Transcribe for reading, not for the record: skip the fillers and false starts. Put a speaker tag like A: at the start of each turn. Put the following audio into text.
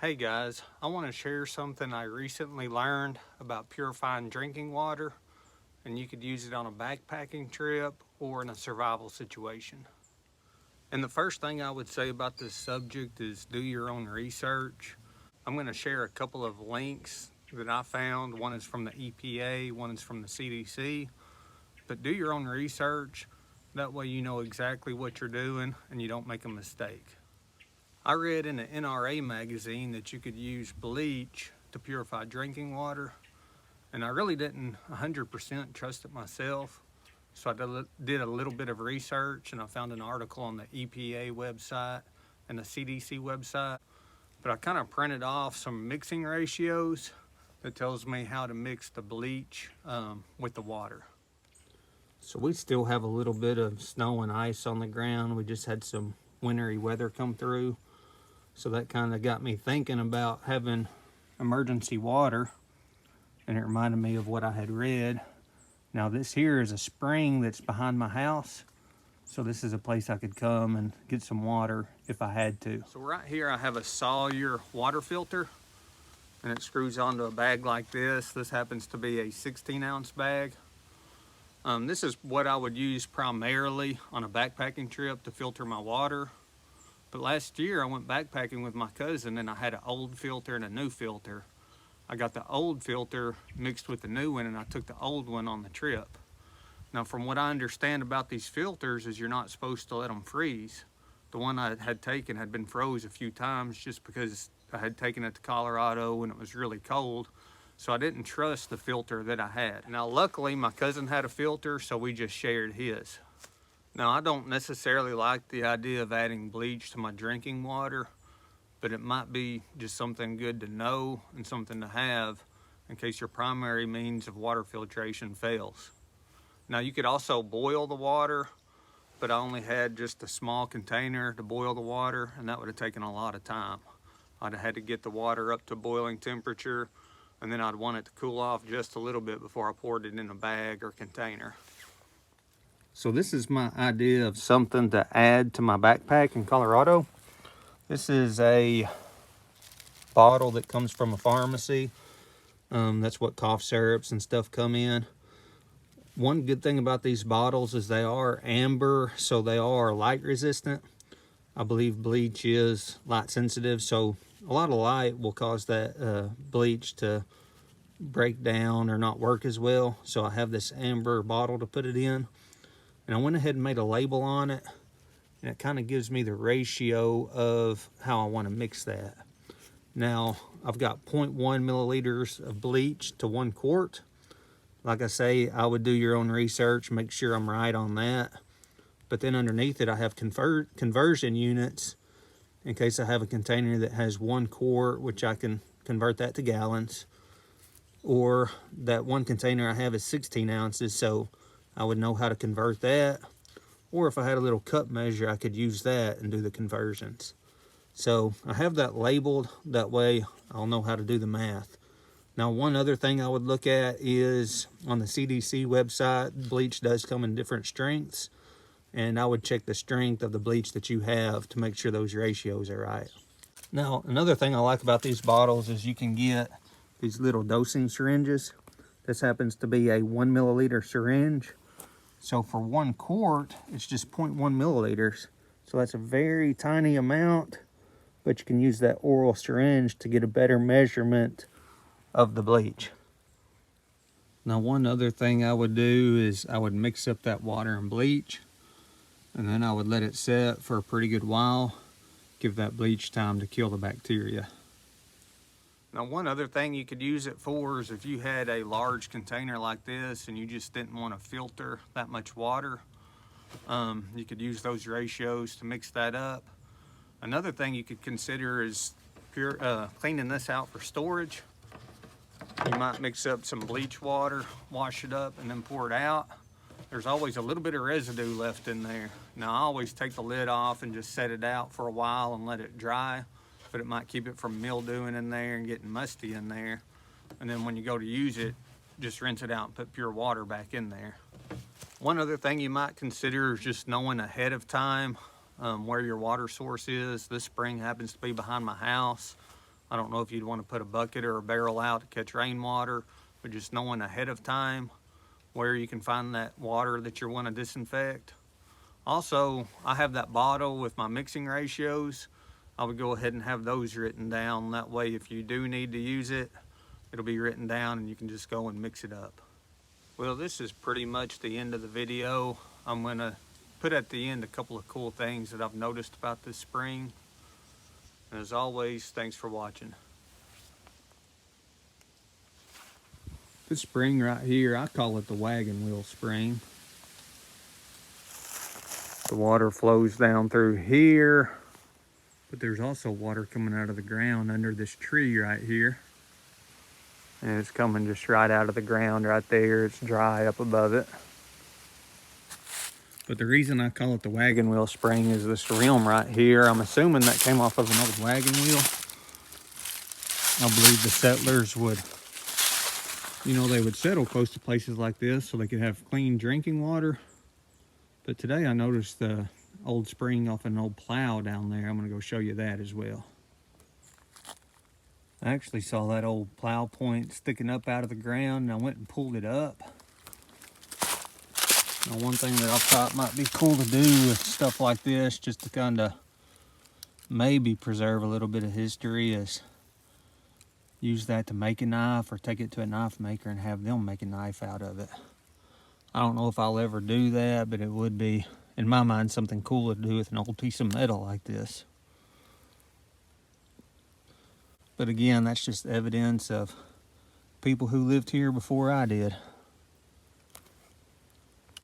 A: Hey guys, I want to share something I recently learned about purifying drinking water, and you could use it on a backpacking trip or in a survival situation. And the first thing I would say about this subject is do your own research. I'm going to share a couple of links that I found. One is from the EPA, one is from the CDC. But do your own research. That way you know exactly what you're doing and you don't make a mistake. I read in the NRA magazine that you could use bleach to purify drinking water, and I really didn't 100% trust it myself. So I did a little bit of research, and I found an article on the EPA website and the CDC website. But I kind of printed off some mixing ratios that tells me how to mix the bleach with the water. So we still have a little bit of snow and ice on the ground. We just had some wintry weather come through. So that kind of got me thinking about having emergency water, and it reminded me of what I had read. Now this here is a spring that's behind my house, so this is a place I could come and get some water if I had to. So right here I have a Sawyer water filter, and it screws onto a bag like this. This happens to be a 16-ounce bag. This is what I would use primarily on a backpacking trip to filter my water. But last year I went backpacking with my cousin, and I had an old filter and a new filter. I got the old filter mixed with the new one, and I took the old one on the trip. Now from what I understand about these filters is you're not supposed to let them freeze. The one I had taken had been froze a few times just because I had taken it to Colorado when it was really cold. So I didn't trust the filter that I had. Now luckily my cousin had a filter, so we just shared his. Now, I don't necessarily like the idea of adding bleach to my drinking water, but it might be just something good to know and something to have in case your primary means of water filtration fails. Now, you could also boil the water, but I only had just a small container to boil the water, and that would have taken a lot of time. I'd have had to get the water up to boiling temperature, and then I'd want it to cool off just a little bit before I poured it in a bag or container. So this is my idea of something to add to my backpack in Colorado. This is a bottle that comes from a pharmacy. That's what cough syrups and stuff come in. One good thing about these bottles is they are amber, so they are light resistant. I believe bleach is light sensitive, so a lot of light will cause that bleach to break down or not work as well. So I have this amber bottle to put it in. And I went ahead and made a label on it, and it kind of gives me the ratio of how I want to mix that. Now, I've got 0.1 milliliters of bleach to 1 quart. Like I say, I would do your own research, make sure I'm right on that. But then underneath it, I have conversion units in case I have a container that has 1 quart, which I can convert that to gallons. Or that one container I have is 16 ounces, so I would know how to convert that. Or if I had a little cup measure, I could use that and do the conversions. So I have that labeled, that way I'll know how to do the math. Now, one other thing I would look at is on the CDC website, bleach does come in different strengths, and I would check the strength of the bleach that you have to make sure those ratios are right. Now, another thing I like about these bottles is you can get these little dosing syringes. This happens to be a 1 milliliter syringe. So for 1 quart, it's just 0.1 milliliters. So that's a very tiny amount, but you can use that oral syringe to get a better measurement of the bleach. Now, one other thing I would do is I would mix up that water and bleach, and then I would let it set for a pretty good while, give that bleach time to kill the bacteria. Now, one other thing you could use it for is if you had a large container like this and you just didn't want to filter that much water, you could use those ratios to mix that up. Another thing you could consider is cleaning this out for storage. You might mix up some bleach water, wash it up, and then pour it out. There's always a little bit of residue left in there. Now, I always take the lid off and just set it out for a while and let it dry, but it might keep it from mildewing in there and getting musty in there. And then when you go to use it, just rinse it out and put pure water back in there. One other thing you might consider is just knowing ahead of time where your water source is. This spring happens to be behind my house. I don't know if you'd want to put a bucket or a barrel out to catch rainwater, but just knowing ahead of time where you can find that water that you want to disinfect. Also, I have that bottle with my mixing ratios. I would go ahead and have those written down. That way, if you do need to use it, it'll be written down and you can just go and mix it up. Well, this is pretty much the end of the video. I'm gonna put at the end a couple of cool things that I've noticed about this spring. And as always, thanks for watching. This spring right here, I call it the wagon wheel spring. The water flows down through here, but there's also water coming out of the ground under this tree right here. And it's coming just right out of the ground right there. It's dry up above it. But the reason I call it the wagon wheel spring is this rim right here. I'm assuming that came off of an old wagon wheel. I believe the settlers would, they would settle close to places like this so they could have clean drinking water. But today I noticed the old spring off an old plow down there. I'm gonna go show you that as well. I actually saw that old plow point sticking up out of the ground and I went and pulled it up. Now, one thing that I thought might be cool to do with stuff like this, just to kind of maybe preserve a little bit of history, is use that to make a knife or take it to a knife maker and have them make a knife out of it. I don't know if I'll ever do that, but it would be, in my mind, something cool to do with an old piece of metal like this. But again, that's just evidence of people who lived here before I did.